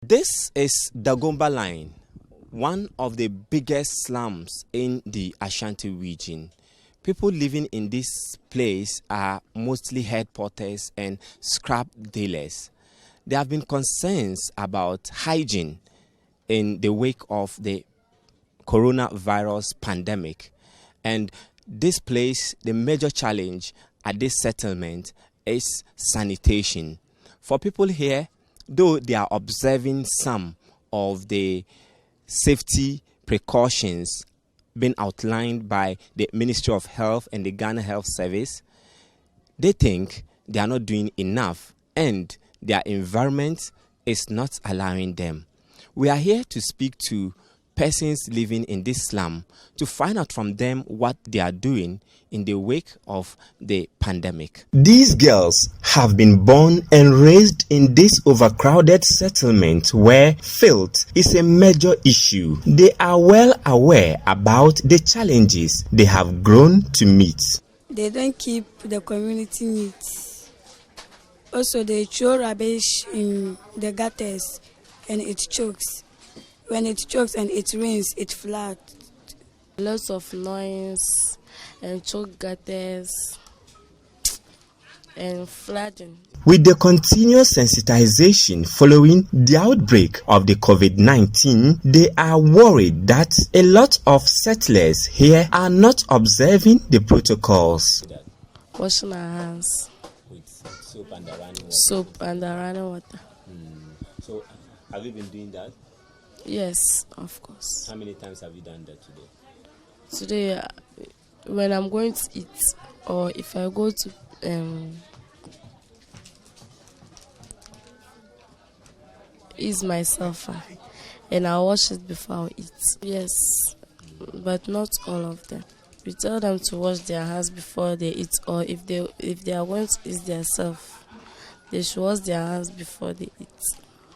This is Dagombaline, one of the biggest slums in the Ashanti region. People living in this place are mostly head porters and scrap dealers. There have been concerns about hygiene in the wake of the coronavirus pandemic. And this place, the major challenge at this settlement is sanitation. For people here, though they are observing some of the safety precautions being outlined by the Ministry of Health and the Ghana Health Service, they think they are not doing enough and their environment is not allowing them. We are here to speak to persons living in this slum to find out from them what they are doing in the wake of the pandemic. These girls have been born and raised in this overcrowded settlement where filth is a major issue. They are well aware about the challenges they have grown to meet. They don't keep the community neat. Also, they throw rubbish in the gutters and it chokes. When it chokes and it rains, it floods. Lots of noise and choke gutters and flooding. With the continuous sensitization following the outbreak of the COVID-19, they are worried that a lot of settlers here are not observing the protocols. Washing our hands With soap and running water. soap and running water. So, have you been doing that? Yes, of course. How many times have you done that today? Today, when I'm going to eat, or if I go to ease myself, and I wash it before I eat. Yes, but not all of them. We tell them to wash their hands before they eat, or if they are going to eat themselves, they should wash their hands before they eat.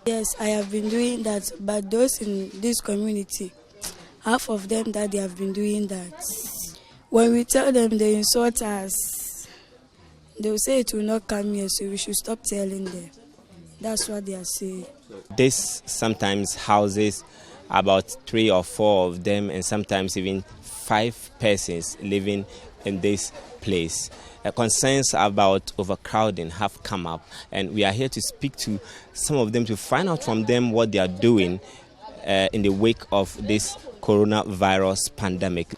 Yes, I have been doing that, but those in this community, half of them that they have been doing that. When we tell them, they insult us. They will say it will not come here, so we should stop telling them. That's what they are saying. This sometimes houses about 3 or 4 of them, and sometimes even 5 persons living in this place. Concerns about overcrowding have come up, and we are here to speak to some of them to find out from them what they are doing in the wake of this coronavirus pandemic.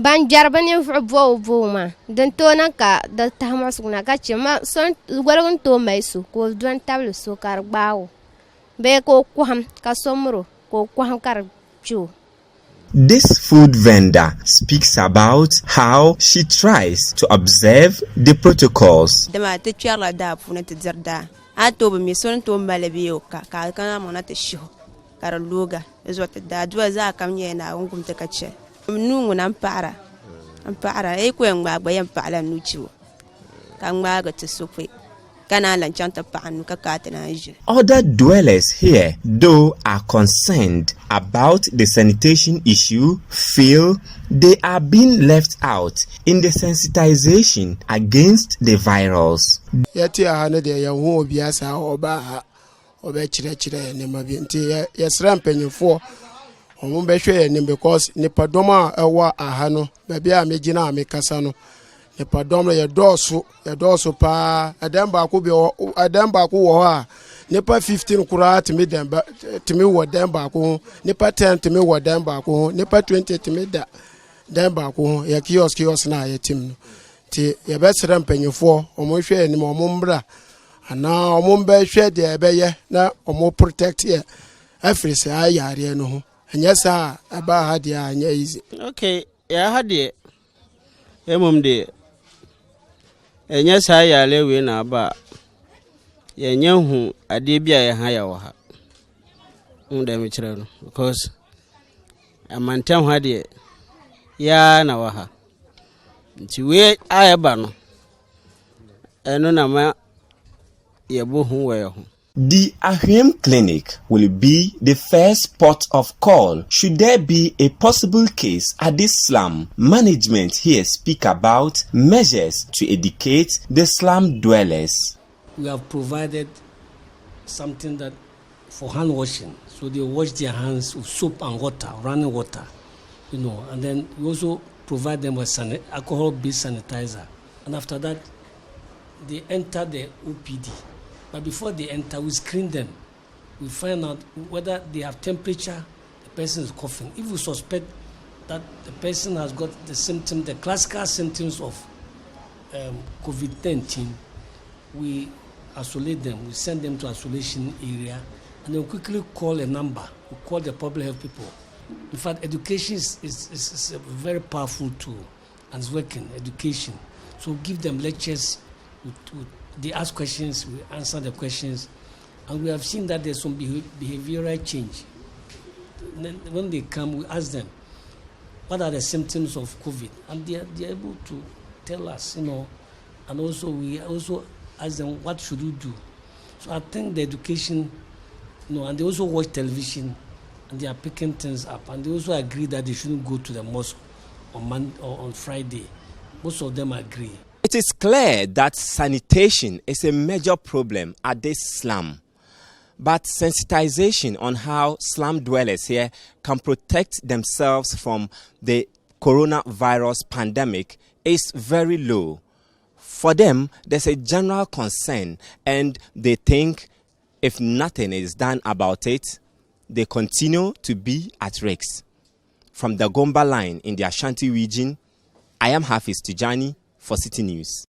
Ban jarbani vuma don to ka da tamasuna ka chima son gwargun to mai su ko don tablu so kar bawo be ko kwam ka somro ko kwam kar chu. This food vendor speaks about how she tries to observe the protocols. Dama ta chara da funa ta zarda a to ba mi son to malabiyo ka kana mona ta sho kar luga zo ta da duwa za kam yana ngum ta kace nungu na mpara e ko ngba yam pala nuchiwo kan ngba to sope kana lanchanta panu ka katana je. Other dwellers here, though are concerned about the sanitation issue, feel they are being left out in the sensitization against the virus. Yati ahane de ya hu obiasa oba chire ne mabinti ya srampanyfo omo be hwe ne because nipadom a ewa aha no baby a megina amekasa no nipadom ya doso pa adam ba ko wo a nipa 15 kura timi demba timi wo demba ko nipa 10 timi wo demba ko nipa 20 timi da demba ko ya kiosk na ya tim no ti ya be srampanyfo omo hwe ne omo mbra ana omo be hwe de be ye na omo protect ye afirisi ayare no ho. Yes, sir. About had easy. Okay, yeah, had it. Emum de. And yes, I live in about. Ye knew who a debia a higher waha. Undamichel, because a man tell had it. Ya nawaha. To wait, I abano. And no, ye boo who were. The Ahim Clinic will be the first port of call should there be a possible case at this slum. Management here speak about measures to educate the slum dwellers. We have provided something that for hand washing, so they wash their hands with soap and water, running water, and then we also provide them with alcohol-based sanitizer. And after that, they enter the OPD. But before they enter, we screen them. We find out whether they have temperature, the person is coughing. If we suspect that the person has got the symptom, the classical symptoms of COVID-19, we isolate them. We send them to isolation area, and then quickly call a number. We call the public health people. In fact, education is a very powerful tool, and it's working, education. So give them lectures, they ask questions, we answer the questions, and we have seen that there's some behavioral change. Then when they come, we ask them, what are the symptoms of COVID? And they're able to tell us, and also we also ask them, what should we do? So I think the education, and they also watch television, and they are picking things up, and they also agree that they shouldn't go to the mosque on Monday or on Friday. Most of them agree. It is clear that sanitation is a major problem at this slum. But sensitization on how slum dwellers here can protect themselves from the coronavirus pandemic is very low. For them, there's a general concern, and they think if nothing is done about it, they continue to be at risk. From the Dagombaline in the Ashanti region, I am Hafiz Tijani for Citi News.